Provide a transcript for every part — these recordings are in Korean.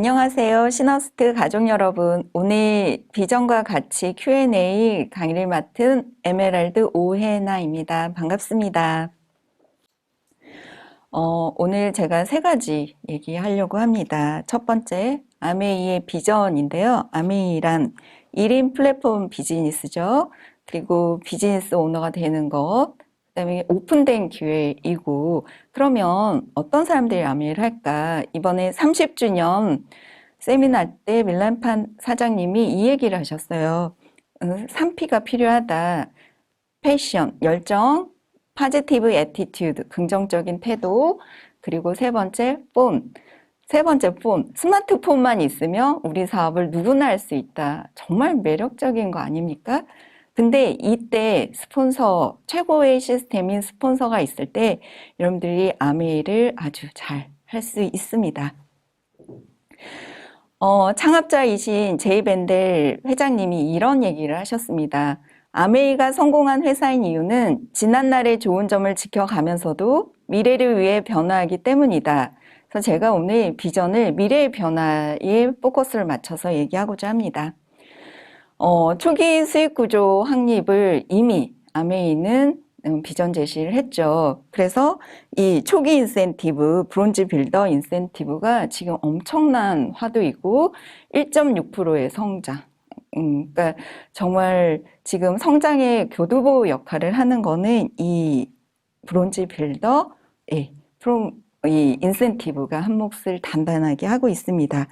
안녕하세요. 시너스트 가족 여러분. 오늘 비전과 가치 Q&A 강의를 맡은 에메랄드 오해나입니다. 반갑습니다. 오늘 제가 세 가지 얘기하려고 합니다. 첫 번째, 아메이의 비전인데요. 아메이란 1인 플랫폼 비즈니스죠. 그리고 비즈니스 오너가 되는 것, 그다음에 오픈된 기회이고, 그러면 어떤 사람들이 아메이를 할까? 이번에 30주년 세미나 때 밀란판 사장님이 이 얘기를 하셨어요. 3P가 필요하다. 패션, 열정, 파지티브 애티튜드, 긍정적인 태도, 그리고 세 번째, 폰. 세 번째, 폰. 스마트폰만 있으면 우리 사업을 누구나 할 수 있다. 정말 매력적인 거 아닙니까? 근데 이때 스폰서, 최고의 시스템인 스폰서가 있을 때 여러분들이 아메이를 아주 잘 할 수 있습니다. 창업자이신 제이 벤델 회장님이 이런 얘기를 하셨습니다. 아메이가 성공한 회사인 이유는 지난날의 좋은 점을 지켜가면서도 미래를 위해 변화하기 때문이다. 그래서 제가 오늘 비전을 미래의 변화에 포커스를 맞춰서 얘기하고자 합니다. 초기 수익 구조 확립을 이미 아메이는 비전 제시를 했죠. 그래서 이 초기 인센티브, 브론즈 빌더 인센티브가 지금 엄청난 화두이고 1.6%의 성장. 그러니까 정말 지금 성장의 교두보 역할을 하는 거는 이 브론즈 빌더의 이 인센티브가 한 몫을 단단하게 하고 있습니다.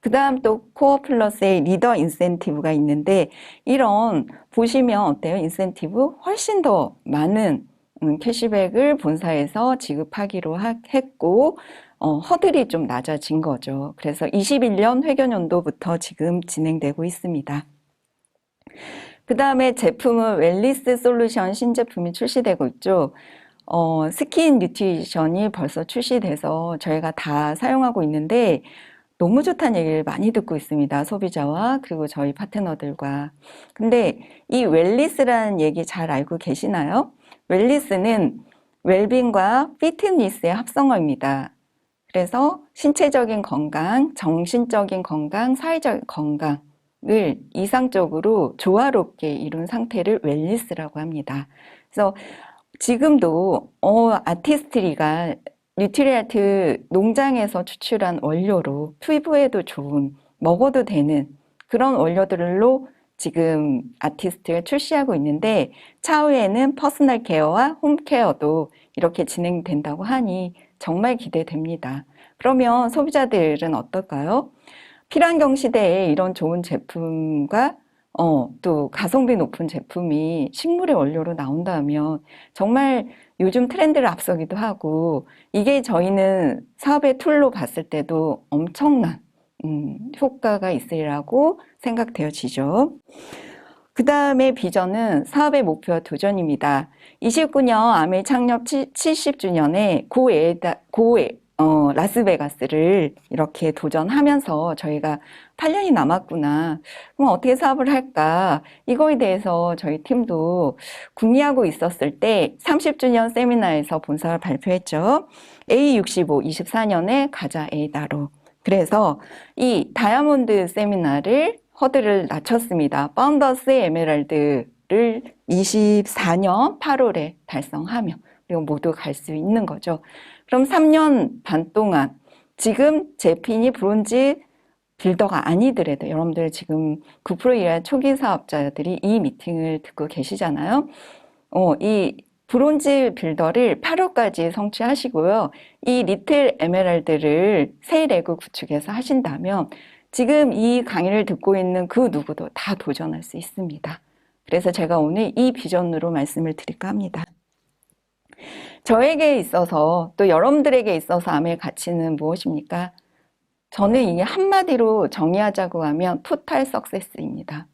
그 다음 또 코어 플러스의 리더 인센티브가 있는데 이런 보시면 어때요? 인센티브 훨씬 더 많은 캐시백을 본사에서 지급하기로 했고 허들이 좀 낮아진 거죠. 그래서 21년 회계연도부터 지금 진행되고 있습니다. 그 다음에 제품은 웰리스 솔루션 신제품이 출시되고 있죠. 스킨 뉴트리션이 벌써 출시돼서 저희가 다 사용하고 있는데 너무 좋다는 얘기를 많이 듣고 있습니다. 소비자와 그리고 저희 파트너들과. 근데 이 웰리스라는 얘기 잘 알고 계시나요? 웰리스는 웰빙과 피트니스의 합성어입니다. 그래서 신체적인 건강, 정신적인 건강, 사회적 건강을 이상적으로 조화롭게 이룬 상태를 웰리스라고 합니다. 그래서 지금도 아티스트리가 뉴트리아트 농장에서 추출한 원료로 피부에도 좋은, 먹어도 되는 그런 원료들로 지금 아티스트가 출시하고 있는데 차후에는 퍼스널 케어와 홈케어도 이렇게 진행된다고 하니 정말 기대됩니다. 그러면 소비자들은 어떨까요? 필환경 시대에 이런 좋은 제품과 또 가성비 높은 제품이 식물의 원료로 나온다면 정말 요즘 트렌드를 앞서기도 하고 이게 저희는 사업의 툴로 봤을 때도 엄청난 효과가 있으리라고 생각되어지죠. 그 다음에 비전은 사업의 목표와 도전입니다. 29년 아메이 창립 70주년에 라스베가스를 이렇게 도전하면서 저희가 8년이 남았구나. 그럼 어떻게 사업을 할까? 이거에 대해서 저희 팀도 궁리하고 있었을 때 30주년 세미나에서 본사를 발표했죠. A65 24년에 가자 A다로. 그래서 이 다이아몬드 세미나를 허들을 낮췄습니다. 파운더스 에메랄드를 24년 8월에 달성하며 그리고 모두 갈 수 있는 거죠. 그럼 3년 반 동안 지금 제 핀이 브론즈 빌더가 아니더라도 여러분들 지금 9% 이하 초기 사업자들이 이 미팅을 듣고 계시잖아요. 이 브론즈 빌더를 8월까지 성취하시고요. 이 리틀 에메랄드를 세일에그 구축해서 하신다면 지금 이 강의를 듣고 있는 그 누구도 다 도전할 수 있습니다. 그래서 제가 오늘 이 비전으로 말씀을 드릴까 합니다. 저에게 있어서 또 여러분들에게 있어서 아메의 가치는 무엇입니까? 저는 이게 한마디로 정의하자고 하면 토탈 석세스입니다.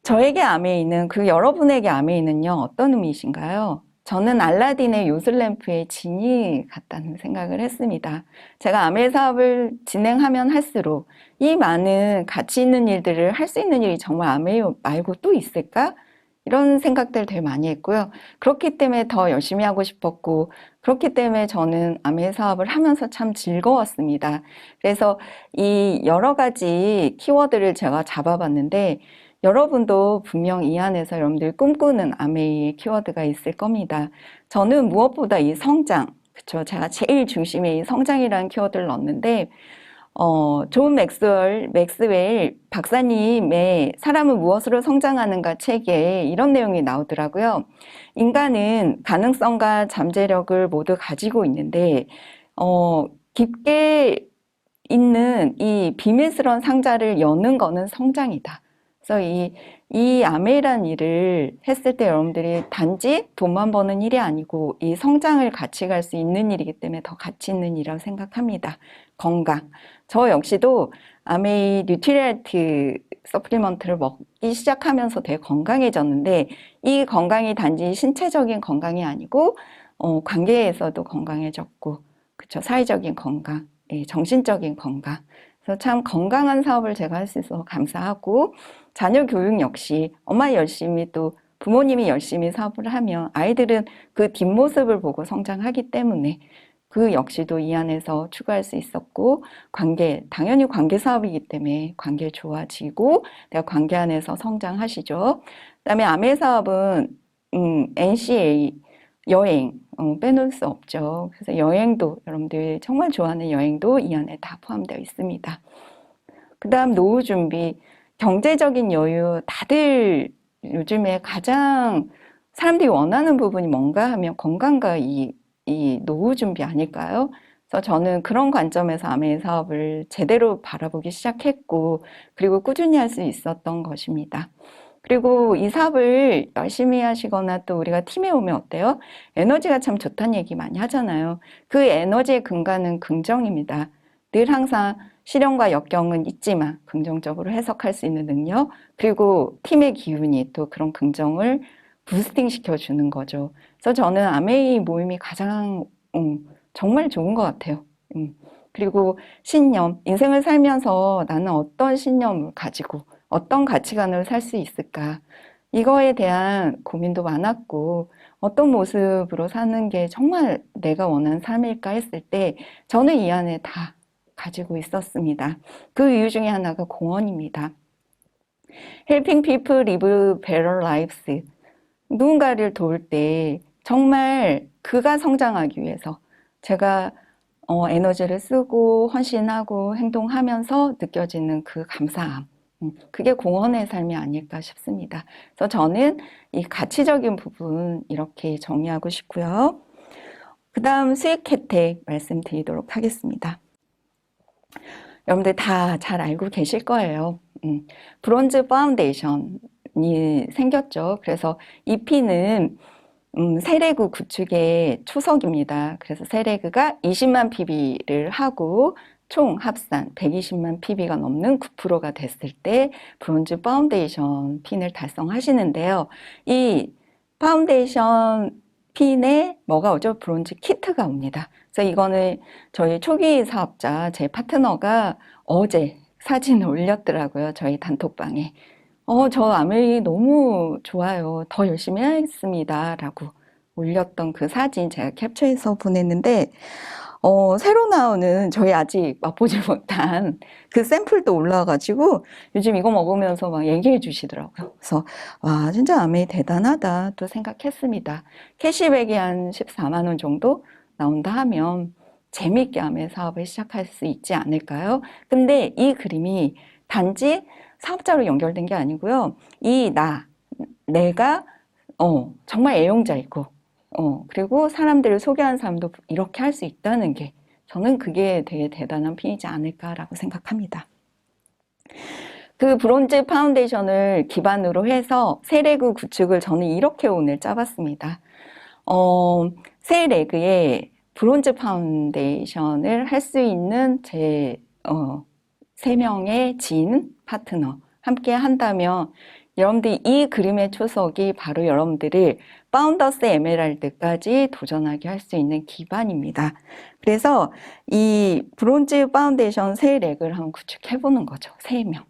저에게 아메이는 그리고 여러분에게 아메이는요 어떤 의미이신가요? 저는 알라딘의 요술램프의 진이 같다는 생각을 했습니다. 제가 아메이 사업을 진행하면 할수록 이 많은 가치 있는 일들을 할 수 있는 일이 정말 아메이 말고 또 있을까? 이런 생각들 되게 많이 했고요. 그렇기 때문에 더 열심히 하고 싶었고, 그렇기 때문에 저는 아메 사업을 하면서 참 즐거웠습니다. 그래서 이 여러 가지 키워드를 제가 잡아봤는데, 여러분도 분명 이 안에서 여러분들이 꿈꾸는 아메이의 키워드가 있을 겁니다. 저는 무엇보다 이 성장, 그쵸? 제가 제일 중심에 이 성장이라는 키워드를 넣었는데, 존 맥스웰 박사님의 사람은 무엇으로 성장하는가 책에 이런 내용이 나오더라고요. 인간은 가능성과 잠재력을 모두 가지고 있는데, 깊게 있는 이 비밀스러운 상자를 여는 거는 성장이다. 그래서 이 아메이라는 일을 했을 때 여러분들이 단지 돈만 버는 일이 아니고 이 성장을 같이 갈 수 있는 일이기 때문에 더 가치 있는 일이라고 생각합니다. 건강. 저 역시도 아메이 뉴트리얼트 서플리먼트를 먹기 시작하면서 되게 건강해졌는데 이 건강이 단지 신체적인 건강이 아니고 관계에서도 건강해졌고 그쵸 사회적인 건강, 예, 정신적인 건강. 그래서 참 건강한 사업을 제가 할 수 있어서 감사하고 자녀 교육 역시 엄마 열심히 또 부모님이 열심히 사업을 하면 아이들은 그 뒷모습을 보고 성장하기 때문에 그 역시도 이 안에서 추가할 수 있었고 관계, 당연히 관계 사업이기 때문에 관계 좋아지고 내가 관계 안에서 성장하시죠. 그다음에 아메 사업은 NCA 여행 빼놓을 수 없죠. 그래서 여행도 여러분들이 정말 좋아하는 여행도 이 안에 다 포함되어 있습니다. 그 다음 노후 준비, 경제적인 여유, 다들 요즘에 가장 사람들이 원하는 부분이 뭔가 하면 건강과 이 노후 준비 아닐까요? 그래서 저는 그런 관점에서 아메 사업을 제대로 바라보기 시작했고, 그리고 꾸준히 할 수 있었던 것입니다. 그리고 이 사업을 열심히 하시거나 또 우리가 팀에 오면 어때요? 에너지가 참 좋다는 얘기 많이 하잖아요. 그 에너지의 근간은 긍정입니다. 늘 항상 시련과 역경은 있지만 긍정적으로 해석할 수 있는 능력, 그리고 팀의 기운이 또 그런 긍정을 부스팅 시켜주는 거죠. 그래서 저는 아메이 모임이 가장 정말 좋은 것 같아요. 그리고 신념, 인생을 살면서 나는 어떤 신념을 가지고 어떤 가치관을 살 수 있을까? 이거에 대한 고민도 많았고 어떤 모습으로 사는 게 정말 내가 원하는 삶일까 했을 때 저는 이 안에 다 가지고 있었습니다. 그 이유 중에 하나가 공헌입니다. Helping people live better lives. 누군가를 도울 때 정말 그가 성장하기 위해서 제가 에너지를 쓰고 헌신하고 행동하면서 느껴지는 그 감사함. 그게 공헌의 삶이 아닐까 싶습니다. 그래서 저는 이 가치적인 부분 이렇게 정리하고 싶고요. 그 다음 수익 혜택 말씀드리도록 하겠습니다. 여러분들 다 잘 알고 계실 거예요. 브론즈 파운데이션이 생겼죠. 그래서 이 피는 세레그 구축의 초석입니다. 그래서 세레그가 20만 PB를 하고 총 합산 120만 PB가 넘는 9%가 됐을 때 브론즈 파운데이션 핀을 달성하시는데요. 이 파운데이션 핀에 뭐가 오죠? 브론즈 키트가 옵니다. 그래서 이거는 저희 초기 사업자, 제 파트너가 어제 사진을 올렸더라고요. 저희 단톡방에. 저 아메이 너무 좋아요. 더 열심히 해야겠습니다. 라고 올렸던 그 사진 제가 캡처해서 보냈는데, 새로 나오는 저희 아직 맛보지 못한 그 샘플도 올라와가지고 요즘 이거 먹으면서 막 얘기해 주시더라고요. 그래서, 와, 진짜 아메이 대단하다 또 생각했습니다. 캐시백이 한 14만 원 정도 나온다 하면 재미있게 아메이 사업을 시작할 수 있지 않을까요? 근데 이 그림이 단지 사업자로 연결된 게 아니고요. 내가, 정말 애용자이고, 그리고 사람들을 소개하는 사람도 이렇게 할 수 있다는 게, 저는 그게 되게 대단한 핀이지 않을까라고 생각합니다. 그 브론즈 파운데이션을 기반으로 해서 세 레그 구축을 저는 이렇게 오늘 짜봤습니다. 세 레그에 브론즈 파운데이션을 할 수 있는 제, 3명의 지인, 파트너 함께 한다면 여러분들이 이 그림의 초석이 바로 여러분들을 파운더스 에메랄드까지 도전하게 할 수 있는 기반입니다. 그래서 이 브론즈 파운데이션 세 렉을 한번 구축해보는 거죠. 3명.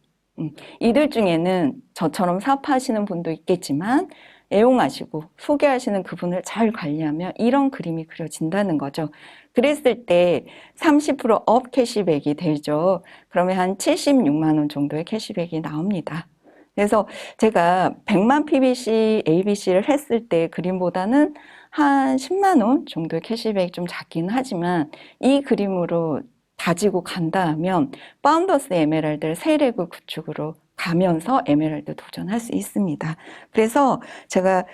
이들 중에는 저처럼 사업하시는 분도 있겠지만 애용하시고 소개하시는 그분을 잘 관리하면 이런 그림이 그려진다는 거죠. 그랬을 때 30%업 캐시백이 되죠. 그러면 한 76만 원 정도의 캐시백이 나옵니다. 그래서 제가 100만 PBC, ABC를 했을 때 그림보다는 한 10만 원 정도의 캐시백이 좀 작긴 하지만 이 그림으로 가지고 간다 하면 파운더스 에메랄드를 세레그 구축으로 가면서 에메랄드 도전할 수 있습니다. 그래서 제가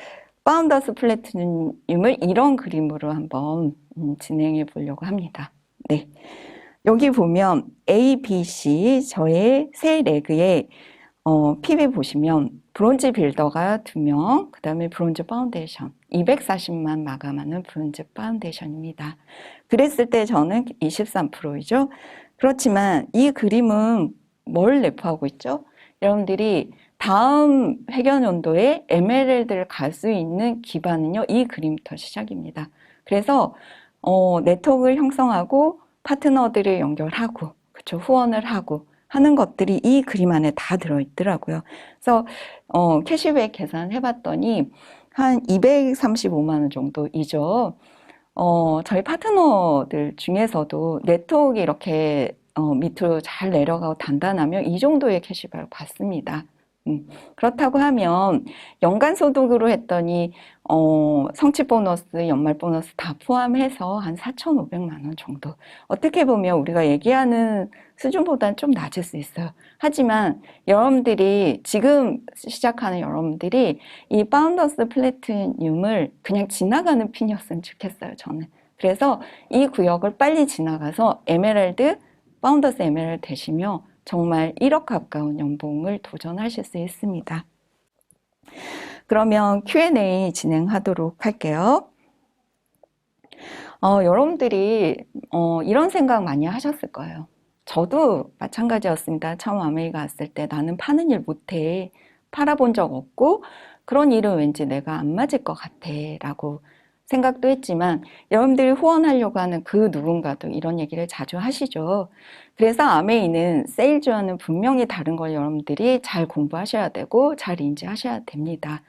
파운더스 플래티늄을 이런 그림으로 한번 진행해 보려고 합니다. 네. 여기 보면 A, B, C 저의 세 레그에 PB 보시면 브론즈 빌더가 2명, 그 다음에 브론즈 파운데이션 240만 마감하는 브론즈 파운데이션입니다. 그랬을 때 저는 23%이죠. 그렇지만 이 그림은 뭘 내포하고 있죠? 여러분들이 다음 회견연도에 에메랄드를 갈 수 있는 기반은요, 이 그림부터 시작입니다. 그래서 네트워크를 형성하고 파트너들을 연결하고, 그쵸, 후원을 하고 하는 것들이 이 그림 안에 다 들어있더라고요. 그래서 캐시백 계산해 봤더니 한 235만 원 정도이죠. 저희 파트너들 중에서도 네트워크가 이렇게 밑으로 잘 내려가고 단단하면 이 정도의 캐시백을 받습니다. 그렇다고 하면 연간 소득으로 했더니 성취 보너스, 연말 보너스 다 포함해서 한 4,500만 원 정도. 어떻게 보면 우리가 얘기하는 수준보다는 좀 낮을 수 있어요. 하지만 여러분들이 지금 시작하는 여러분들이 이 파운더스 플래티늄을 그냥 지나가는 핀이었으면 좋겠어요, 저는. 그래서 이 구역을 빨리 지나가서 에메랄드, 파운더스 에메랄드 되시며 정말 1억 가까운 연봉을 도전하실 수 있습니다. 그러면 Q&A 진행하도록 할게요. 여러분들이 이런 생각 많이 하셨을 거예요. 저도 마찬가지였습니다. 처음 아메리카 왔을 때 나는 파는 일 못해. 팔아본 적 없고 그런 일은 왠지 내가 안 맞을 것 같아 라고 생각도 했지만 여러분들이 후원하려고 하는 그 누군가도 이런 얘기를 자주 하시죠. 그래서 아메이는 세일즈와는 분명히 다른 걸 여러분들이 잘 공부하셔야 되고 잘 인지하셔야 됩니다.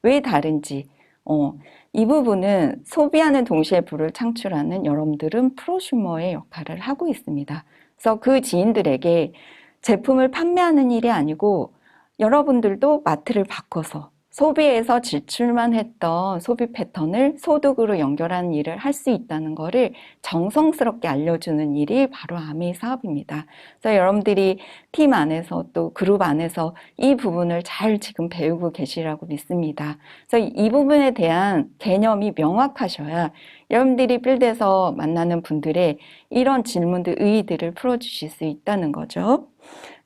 왜 다른지 이 부분은 소비하는 동시에 부를 창출하는 여러분들은 프로슈머의 역할을 하고 있습니다. 그래서 그 지인들에게 제품을 판매하는 일이 아니고 여러분들도 마트를 바꿔서 소비에서 지출만 했던 소비 패턴을 소득으로 연결하는 일을 할 수 있다는 것을 정성스럽게 알려주는 일이 바로 아메이 사업입니다. 그래서 여러분들이 팀 안에서 또 그룹 안에서 이 부분을 잘 지금 배우고 계시라고 믿습니다. 그래서 이 부분에 대한 개념이 명확하셔야 여러분들이 필드에서 만나는 분들의 이런 질문들, 의의들을 풀어주실 수 있다는 거죠.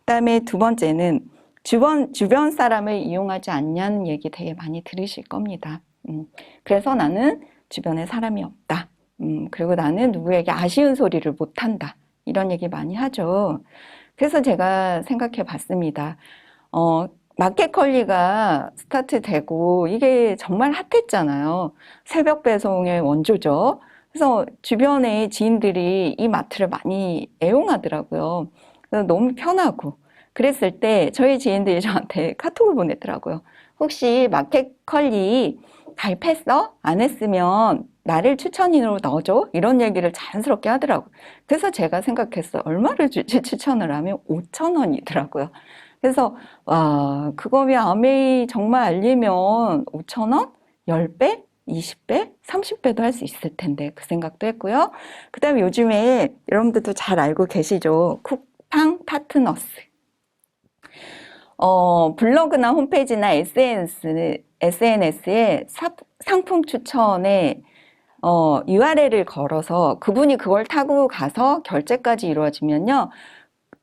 그다음에 두 번째는 주변 사람을 이용하지 않냐는 얘기 되게 많이 들으실 겁니다. 그래서 나는 주변에 사람이 없다. 그리고 나는 누구에게 아쉬운 소리를 못한다. 이런 얘기 많이 하죠. 그래서 제가 생각해 봤습니다. 마켓컬리가 스타트되고 이게 정말 핫했잖아요. 새벽 배송의 원조죠. 그래서 주변의 지인들이 이 마트를 많이 애용하더라고요. 그래서 너무 편하고 그랬을 때 저희 지인들이 저한테 카톡을 보내더라고요. 혹시 마켓컬리 가입했어? 안 했으면 나를 추천인으로 넣어줘? 이런 얘기를 자연스럽게 하더라고요. 그래서 제가 생각했어요. 얼마를 주지 추천을 하면 5,000원이더라고요. 그래서 와, 그거면 아메이 정말 알리면 5,000원? 10배? 20배? 30배도 할 수 있을 텐데 그 생각도 했고요. 그 다음에 요즘에 여러분들도 잘 알고 계시죠? 쿠팡 파트너스. 블로그나 홈페이지나 SNS에 상품 추천에 URL을 걸어서 그분이 그걸 타고 가서 결제까지 이루어지면요.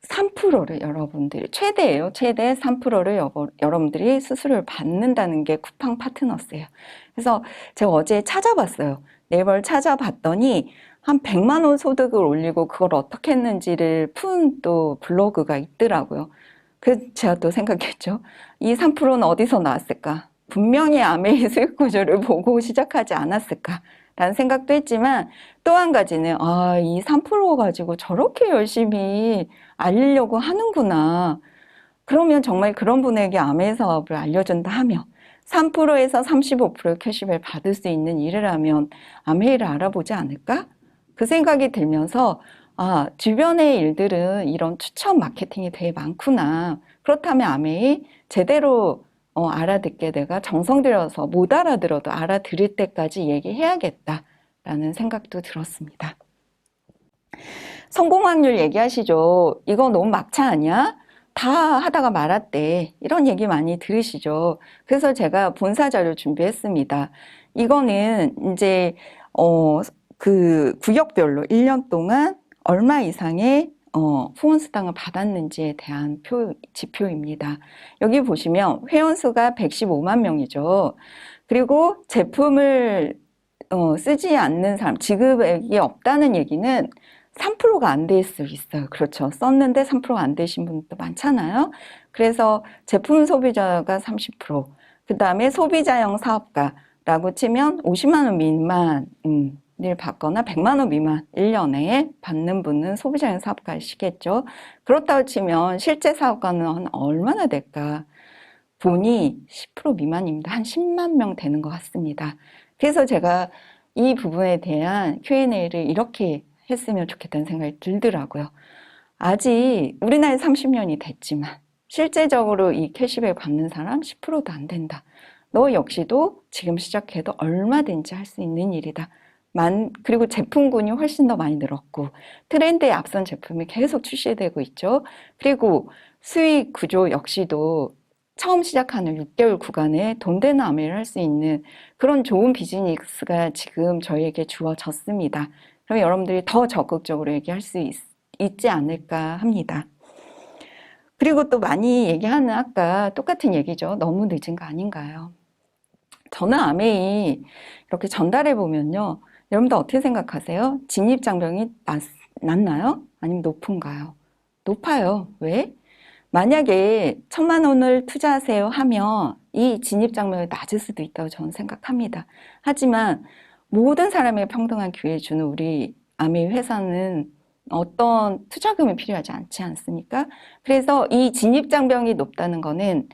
3%를 여러분들이 최대예요. 최대 3%를 여러분들이 수수료를 받는다는 게 쿠팡 파트너스예요. 그래서 제가 어제 찾아봤어요. 네이버를 찾아봤더니 한 100만 원 소득을 올리고 그걸 어떻게 했는지를 푼 또 블로그가 있더라고요. 그래서 제가 또 생각했죠. 이 3%는 어디서 나왔을까? 분명히 아메이 수익 구조를 보고 시작하지 않았을까? 라는 생각도 했지만 또 한 가지는 이 3% 가지고 저렇게 열심히 알리려고 하는구나. 그러면 정말 그런 분에게 아메이 사업을 알려준다 하면 3%에서 35% 캐시백 받을 수 있는 일을 하면 아메이를 알아보지 않을까? 그 생각이 들면서 아, 주변의 일들은 이런 추천 마케팅이 되게 많구나. 그렇다면 아메이 제대로 알아듣게 내가 정성 들여서 못 알아들어도 알아들을 때까지 얘기해야겠다라는 생각도 들었습니다. 성공 확률 얘기하시죠. 이거 너무 막차 아니야? 다 하다가 말았대. 이런 얘기 많이 들으시죠. 그래서 제가 본사 자료 준비했습니다. 이거는 이제 그 구역별로 1년 동안 얼마 이상의 후원수당을 받았는지에 대한 지표입니다. 여기 보시면 회원수가 115만 명이죠. 그리고 제품을 쓰지 않는 사람, 지급액이 없다는 얘기는 3%가 안 될 수 있어요. 그렇죠. 썼는데 3%가 안 되신 분도 많잖아요. 그래서 제품 소비자가 30%, 그 다음에 소비자형 사업가라고 치면 50만 원 미만을 받거나 100만 원 미만 1년에 받는 분은 소비자형 사업가이시겠죠. 그렇다고 치면 실제 사업가는 한 얼마나 될까? 보니 10% 미만입니다. 한 10만 명 되는 것 같습니다. 그래서 제가 이 부분에 대한 Q&A를 이렇게 했으면 좋겠다는 생각이 들더라고요. 아직 우리 나이 30년이 됐지만 실제적으로 이 캐시백 받는 사람 10%도 안 된다. 너 역시도 지금 시작해도 얼마든지 할 수 있는 일이다. 그리고 제품군이 훨씬 더 많이 늘었고 트렌드에 앞선 제품이 계속 출시되고 있죠. 그리고 수익 구조 역시도 처음 시작하는 6개월 구간에 돈 되는 아메를 할 수 있는 그런 좋은 비즈니스가 지금 저희에게 주어졌습니다. 그럼 여러분들이 더 적극적으로 얘기할 수 있지 않을까 합니다. 그리고 또 많이 얘기하는 아까 똑같은 얘기죠. 너무 늦은 거 아닌가요? 저는 아메이 이렇게 전달해 보면요. 여러분들 어떻게 생각하세요? 진입장벽이 낮나요? 아니면 높은가요? 높아요. 왜? 만약에 1,000만 원을 투자하세요 하면 이 진입장벽이 낮을 수도 있다고 저는 생각합니다. 하지만 모든 사람에게 평등한 기회를 주는 우리 아메이 회사는 어떤 투자금이 필요하지 않지 않습니까? 그래서 이 진입장벽이 높다는 거는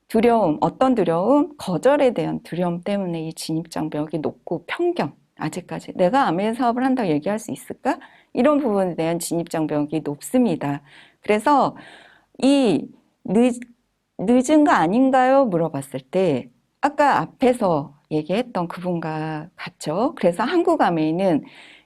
두려움, 어떤 두려움? 거절에 대한 두려움 때문에 이 진입장벽이 높고 편견, 아직까지 내가 아메이 사업을 한다고 얘기할 수 있을까? 이런 부분에 대한 진입장벽이 높습니다. 그래서 이 늦은 거 아닌가요? 물어봤을 때 아까 앞에서 얘기했던 그분과 같죠. 그래서 한국아메이는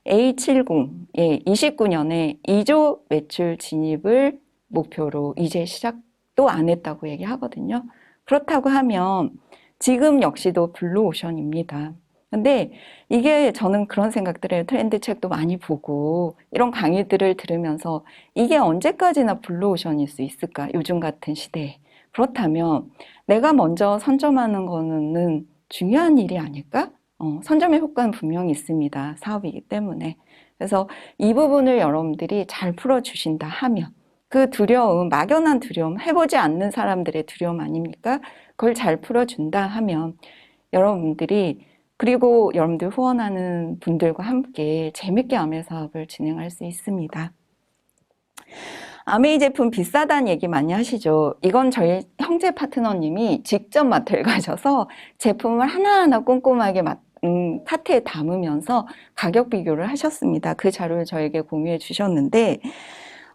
A70에 29년에 2조 매출 진입을 목표로 이제 시작도 안 했다고 얘기하거든요. 그렇다고 하면 지금 역시도 블루오션입니다. 근데 이게 저는 그런 생각들을 해요. 트렌드 책도 많이 보고 이런 강의들을 들으면서 이게 언제까지나 블루오션일 수 있을까? 요즘 같은 시대에. 그렇다면 내가 먼저 선점하는 거는 중요한 일이 아닐까? 선점의 효과는 분명히 있습니다. 사업이기 때문에. 그래서 이 부분을 여러분들이 잘 풀어주신다 하면 그 두려움, 막연한 두려움, 해보지 않는 사람들의 두려움 아닙니까? 그걸 잘 풀어준다 하면 여러분들이 그리고 여러분들 후원하는 분들과 함께 재밌게 아메이 사업을 진행할 수 있습니다. 아메이 제품 비싸다는 얘기 많이 하시죠. 이건 저희 형제 파트너님이 직접 마트를 가셔서 제품을 하나하나 꼼꼼하게 카트에 담으면서 가격 비교를 하셨습니다. 그 자료를 저에게 공유해 주셨는데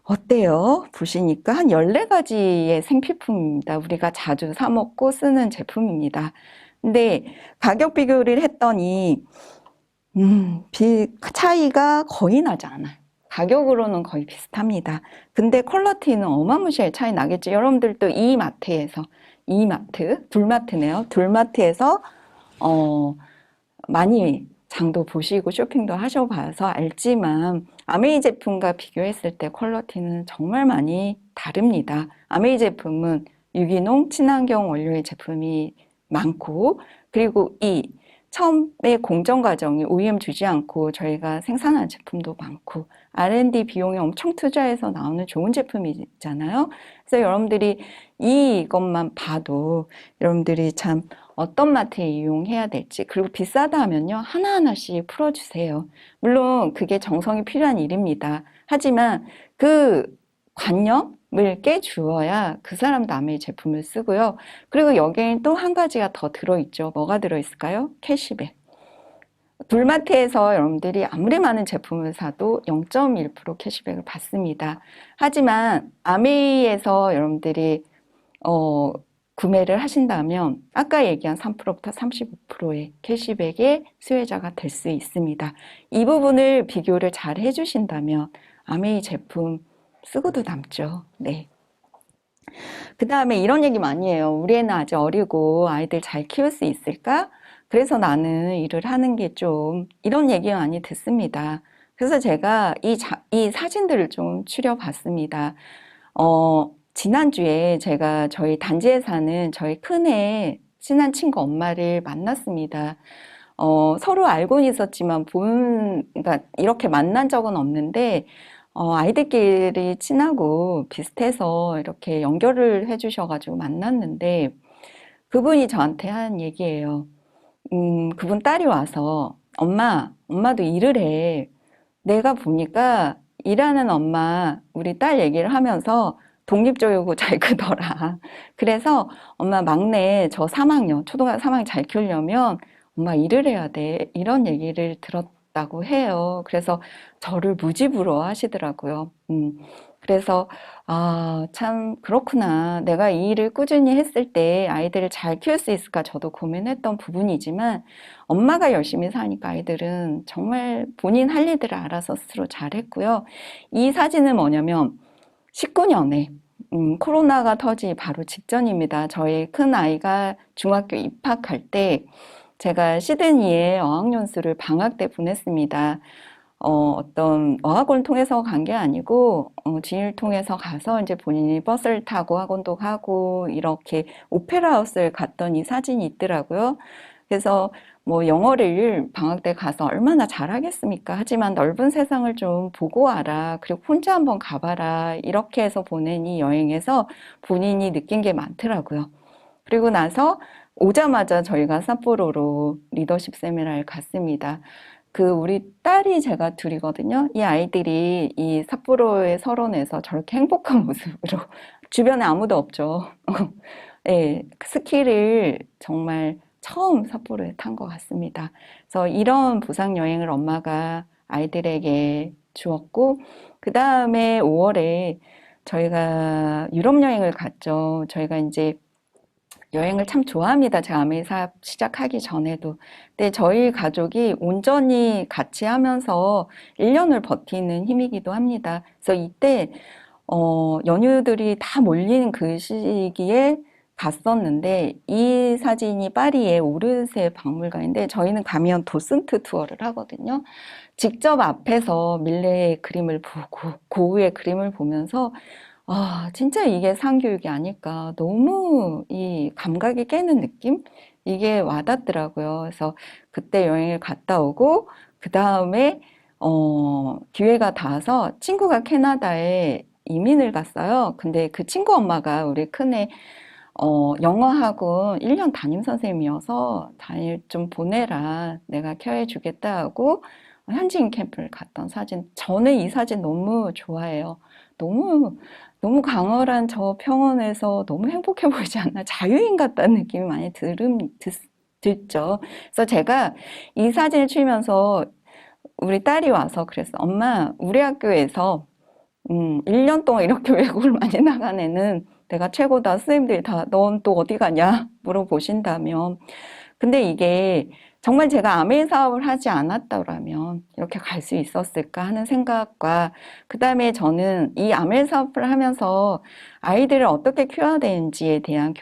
어때요? 보시니까 한 14가지의 생필품입니다. 우리가 자주 사 먹고 쓰는 제품입니다. 근데 가격 비교를 했더니 차이가 거의 나지 않아요. 가격으로는 거의 비슷합니다. 근데 퀄리티는 어마무시하게 차이 나겠죠. 여러분들도 이 마트에서 둘마트네요. 둘마트에서 많이 장도 보시고 쇼핑도 하셔봐서 알지만 아메이 제품과 비교했을 때 퀄리티는 정말 많이 다릅니다. 아메이 제품은 유기농 친환경 원료의 제품이 많고 그리고 이 처음에 공정 과정이 OEM 주지 않고 저희가 생산하는 제품도 많고 R&D 비용이 엄청 투자해서 나오는 좋은 제품이잖아요. 그래서 여러분들이 이것만 봐도 여러분들이 참 어떤 마트에 이용해야 될지 그리고 비싸다 하면요 하나하나씩 풀어주세요. 물론 그게 정성이 필요한 일입니다. 하지만 그 관념 깨주어야 그 사람도 아메이 제품을 쓰고요. 그리고 여기엔 또 한 가지가 더 들어있죠. 뭐가 들어있을까요? 캐시백. 불마트에서 여러분들이 아무리 많은 제품을 사도 0.1% 캐시백을 받습니다. 하지만 아메이에서 여러분들이 구매를 하신다면 아까 얘기한 3%부터 35%의 캐시백의 수혜자가 될 수 있습니다. 이 부분을 비교를 잘 해주신다면 아메이 제품 쓰고도 남죠. 네. 그 다음에 이런 얘기 많이 해요. 우리 애는 아직 어리고 아이들 잘 키울 수 있을까? 그래서 나는 일을 하는 게 좀 이런 얘기 많이 듣습니다. 그래서 제가 이 사진들을 좀 추려봤습니다. 지난주에 제가 저희 단지에 사는 저희 큰애 친한 친구 엄마를 만났습니다. 서로 알고는 있었지만 그러니까 이렇게 만난 적은 없는데, 아이들끼리 친하고 비슷해서 이렇게 연결을 해주셔가지고 만났는데, 그분이 저한테 한 얘기예요. 그분 딸이 와서, 엄마도 일을 해. 내가 보니까 일하는 엄마, 우리 딸 얘기를 하면서 독립적이고 잘 크더라. 그래서 엄마 막내 저 3학년, 초등학교 3학년 잘 키우려면 엄마 일을 해야 돼. 이런 얘기를 들었다고 해요. 그래서 저를 무지부러 하시더라고요. 그래서 참 그렇구나. 내가 이 일을 꾸준히 했을 때 아이들을 잘 키울 수 있을까 저도 고민했던 부분이지만 엄마가 열심히 사니까 아이들은 정말 본인 할 일들을 알아서 스스로 잘했고요. 이 사진은 뭐냐면 19년에 코로나가 터지기 바로 직전입니다. 저희 큰 아이가 중학교 입학할 때 제가 시드니에 어학연수를 방학 때 보냈습니다. 어떤 어학원을 통해서 간 게 아니고 지인을 통해서 가서 이제 본인이 버스를 타고 학원도 가고 이렇게 오페라 하우스를 갔던 이 사진이 있더라고요. 그래서 뭐 영어를 방학 때 가서 얼마나 잘하겠습니까? 하지만 넓은 세상을 좀 보고 와라. 그리고 혼자 한번 가봐라. 이렇게 해서 보낸 이 여행에서 본인이 느낀 게 많더라고요. 그리고 나서 오자마자 저희가 삿포로로 리더십 세미나를 갔습니다. 우리 딸이 제가 둘이거든요. 이 아이들이 이 삿포로의 설원에서 저렇게 행복한 모습으로 주변에 아무도 없죠. 네, 스키를 정말 처음 삿포로에 탄 것 같습니다. 그래서 이런 부상 여행을 엄마가 아이들에게 주었고, 그 다음에 5월에 저희가 유럽 여행을 갔죠. 저희가 이제 여행을 참 좋아합니다. 제가 아메이 사업 시작하기 전에도. 근데 저희 가족이 온전히 같이 하면서 1년을 버티는 힘이기도 합니다. 그래서 이때, 연휴들이 다 몰리는 그 시기에 갔었는데, 이 사진이 파리의 오르세 박물관인데, 저희는 가면 도슨트 투어를 하거든요. 직접 앞에서 밀레의 그림을 보고, 고흐의 그림을 보면서, 진짜 이게 상교육이 아닐까. 너무 이 감각이 깨는 느낌? 이게 와닿더라고요. 그래서 그때 여행을 갔다 오고, 그 다음에, 기회가 닿아서 친구가 캐나다에 이민을 갔어요. 근데 그 친구 엄마가 우리 큰애, 영어학원 1년 담임 선생님이어서 좀 보내라. 내가 케어해 주겠다 하고 현지인 캠프를 갔던 사진. 저는 이 사진 너무 좋아해요. 너무 강렬한 저 평원에서 너무 행복해 보이지 않나? 자유인 같다는 느낌이 많이 듣죠. 그래서 제가 이 사진을 치면서 우리 딸이 와서 그랬어. 엄마, 우리 학교에서 1년 동안 이렇게 외국을 많이 나간 애는 내가 최고다. 선생님들이 다, 넌 또 어디 가냐? 물어보신다면. 근데 이게 정말 제가 아메이 사업을 하지 않았더라면 이렇게 갈 수 있었을까 하는 생각과 그 다음에 저는 이 아메이 사업을 하면서 아이들을 어떻게 키워야 되는지에 대한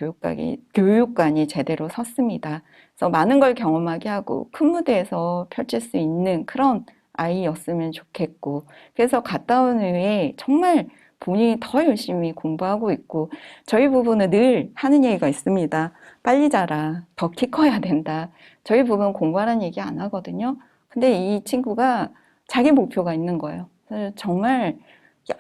교육관이 제대로 섰습니다. 그래서 많은 걸 경험하게 하고 큰 무대에서 펼칠 수 있는 그런 아이였으면 좋겠고 그래서 갔다 온 후에 정말 본인이 더 열심히 공부하고 있고 저희 부부는 늘 하는 얘기가 있습니다. 빨리 자라. 더 키 커야 된다. 저희 부부는 공부하라는 얘기 안 하거든요. 근데 이 친구가 자기 목표가 있는 거예요. 그래서 정말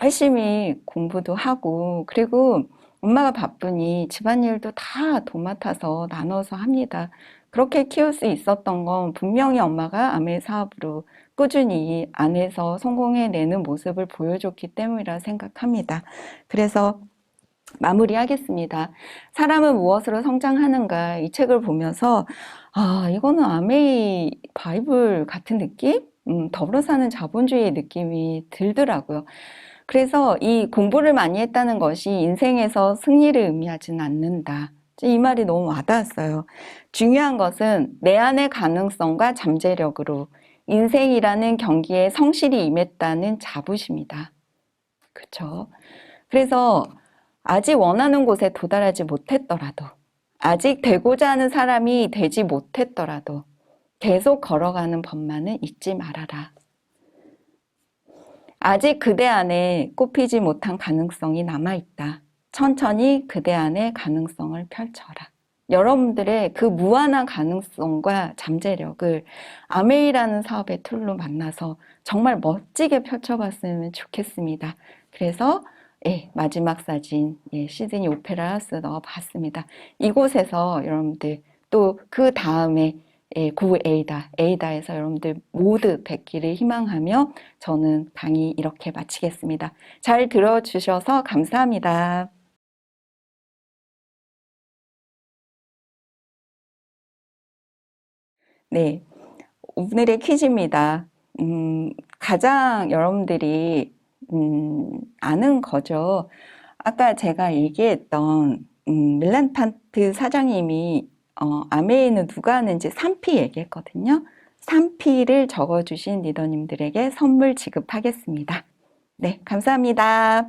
열심히 공부도 하고 그리고 엄마가 바쁘니 집안일도 다 도맡아서 나눠서 합니다. 그렇게 키울 수 있었던 건 분명히 엄마가 아메 사업으로 꾸준히 안에서 성공해내는 모습을 보여줬기 때문이라 생각합니다. 그래서 마무리하겠습니다. 사람은 무엇으로 성장하는가 이 책을 보면서 이거는 아메이 바이블 같은 느낌? 더불어 사는 자본주의 느낌이 들더라고요. 그래서 이 공부를 많이 했다는 것이 인생에서 승리를 의미하지는 않는다. 이 말이 너무 와닿았어요. 중요한 것은 내 안의 가능성과 잠재력으로 인생이라는 경기에 성실히 임했다는 자부심이다. 그렇죠? 그래서 아직 원하는 곳에 도달하지 못했더라도, 아직 되고자 하는 사람이 되지 못했더라도 계속 걸어가는 법만은 잊지 말아라. 아직 그대 안에 꽃피지 못한 가능성이 남아있다. 천천히 그대 안에 가능성을 펼쳐라. 여러분들의 그 무한한 가능성과 잠재력을 아메이라는 사업의 툴로 만나서 정말 멋지게 펼쳐봤으면 좋겠습니다. 그래서 마지막 사진 시드니 오페라 하우스 넣어봤습니다. 이곳에서 여러분들 또 그 다음에 구 에이다에서 여러분들 모두 뵙기를 희망하며 저는 강의 이렇게 마치겠습니다. 잘 들어주셔서 감사합니다. 네, 오늘의 퀴즈입니다. 가장 여러분들이 아는 거죠. 아까 제가 얘기했던 밀란탄트 사장님이 아메이는 누가 하는지 3P 얘기했거든요. 3P를 적어주신 리더님들에게 선물 지급하겠습니다. 네, 감사합니다.